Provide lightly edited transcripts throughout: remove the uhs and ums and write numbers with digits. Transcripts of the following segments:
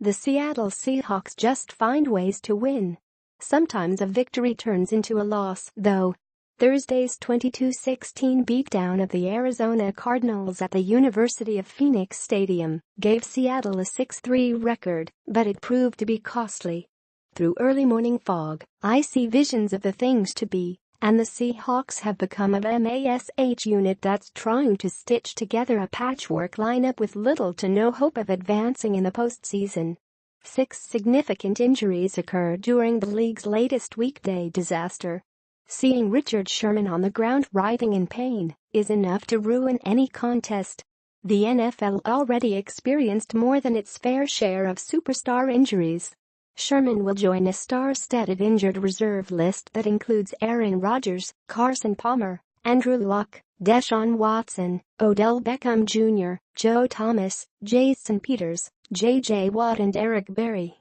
The Seattle Seahawks just find ways to win. Sometimes a victory turns into a loss, though. Thursday's 22-16 beatdown of the Arizona Cardinals at the University of Phoenix Stadium gave Seattle a 6-3 record, but it proved to be costly. Through early morning fog, I see visions of the things to be, and the Seahawks have become a mash unit that's trying to stitch together a patchwork lineup with little to no hope of advancing in the postseason. 6 significant injuries occurred during the league's latest weekday disaster. Seeing Richard Sherman on the ground writhing in pain is enough to ruin any contest. The NFL already experienced more than its fair share of superstar injuries. Sherman will join a star-studded injured reserve list that includes Aaron Rodgers, Carson Palmer, Andrew Luck, Deshaun Watson, Odell Beckham Jr., Joe Thomas, Jason Peters, J.J. Watt and Eric Berry.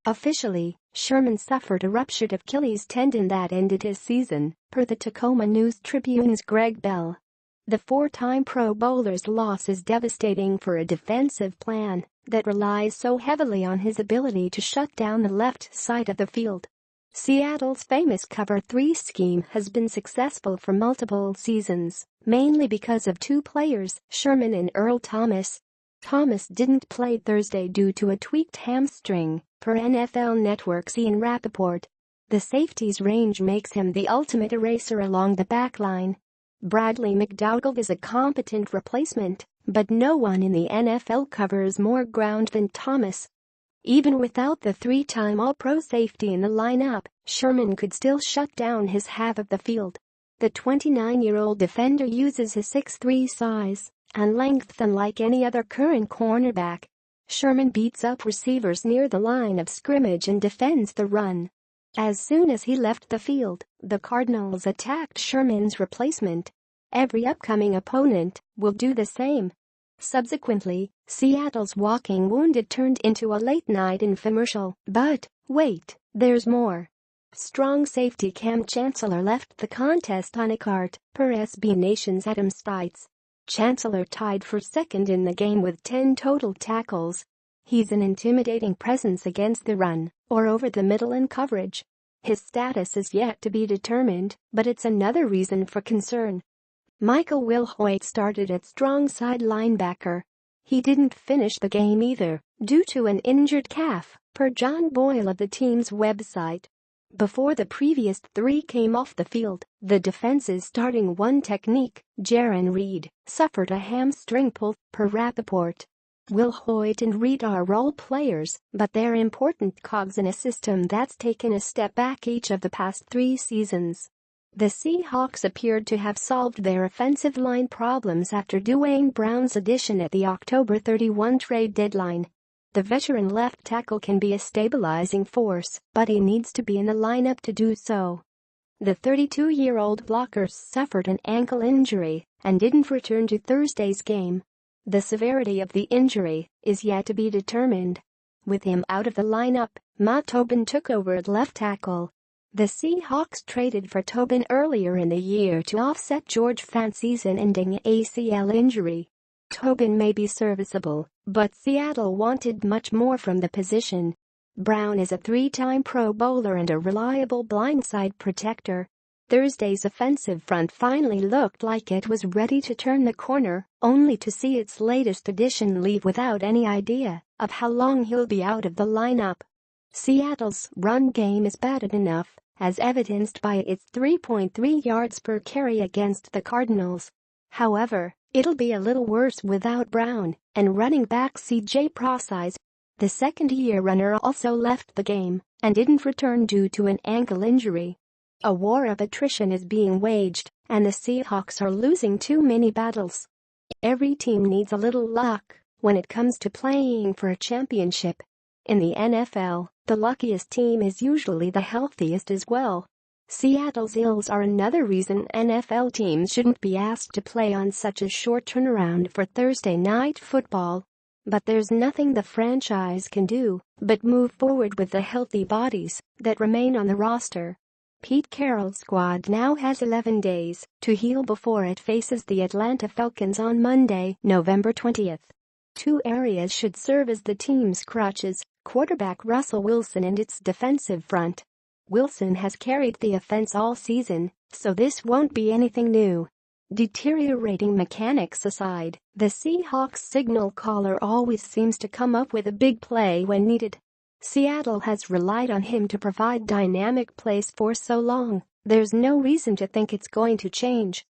Officially, Sherman suffered a ruptured Achilles tendon that ended his season, per the Tacoma News-Tribune's Greg Bell. The 4-time Pro Bowler's loss is devastating for a defensive plan that relies so heavily on his ability to shut down the left side of the field. Seattle's famous Cover 3 scheme has been successful for multiple seasons, mainly because of 2 players, Sherman and Earl Thomas. Thomas didn't play Thursday due to a tweaked hamstring, per NFL Network's Ian Rappaport. The safety's range makes him the ultimate eraser along the back line. Bradley McDougald is a competent replacement, but no one in the NFL covers more ground than Thomas. Even without the 3-time All-Pro safety in the lineup, Sherman could still shut down his half of the field. The 29-year-old defender uses his 6'3" size and length unlike any other current cornerback. Sherman beats up receivers near the line of scrimmage and defends the run. As soon as he left the field, the Cardinals attacked Sherman's replacement. Every upcoming opponent will do the same. Subsequently, Seattle's walking wounded turned into a late-night infomercial. But, wait, there's more. Strong safety Cam Chancellor left the contest on a cart, per SB Nation's Adam Stites. Chancellor tied for second in the game with 10 total tackles. He's an intimidating presence against the run, or over the middle in coverage. His status is yet to be determined, but it's another reason for concern. Michael Wilhoit started at strong side linebacker. He didn't finish the game either, due to an injured calf, per John Boyle of the team's website. Before the previous 3 came off the field, the defense's starting one technique, Jaron Reed, suffered a hamstring pull, per Rappaport. Wilhoit and Reed are role players, but they're important cogs in a system that's taken a step back each of the past 3 seasons. The Seahawks appeared to have solved their offensive line problems after Dwayne Brown's addition at the October 31 trade deadline. The veteran left tackle can be a stabilizing force, but he needs to be in the lineup to do so. The 32-year-old blocker suffered an ankle injury and didn't return to Thursday's game. The severity of the injury is yet to be determined. With him out of the lineup, Matt Tobin took over at left tackle. The Seahawks traded for Tobin earlier in the year to offset George Fant's season-ending ACL injury. Tobin may be serviceable, but Seattle wanted much more from the position. Brown is a 3-time Pro Bowler and a reliable blindside protector. Thursday's offensive front finally looked like it was ready to turn the corner, only to see its latest addition leave without any idea of how long he'll be out of the lineup. Seattle's run game is bad enough, as evidenced by its 3.3 yards per carry against the Cardinals. However, it'll be a little worse without Brown and running back C.J. Prosise. The second-year runner also left the game and didn't return due to an ankle injury. A war of attrition is being waged, and the Seahawks are losing too many battles. Every team needs a little luck when it comes to playing for a championship. In the NFL, the luckiest team is usually the healthiest as well. Seattle's ills are another reason NFL teams shouldn't be asked to play on such a short turnaround for Thursday night football. But there's nothing the franchise can do but move forward with the healthy bodies that remain on the roster. Pete Carroll's squad now has 11 days to heal before it faces the Atlanta Falcons on Monday, November 20th. 2 areas should serve as the team's crutches: quarterback Russell Wilson and its defensive front. Wilson has carried the offense all season, so this won't be anything new. Deteriorating mechanics aside, the Seahawks signal caller always seems to come up with a big play when needed. Seattle has relied on him to provide dynamic plays for so long, there's no reason to think it's going to change.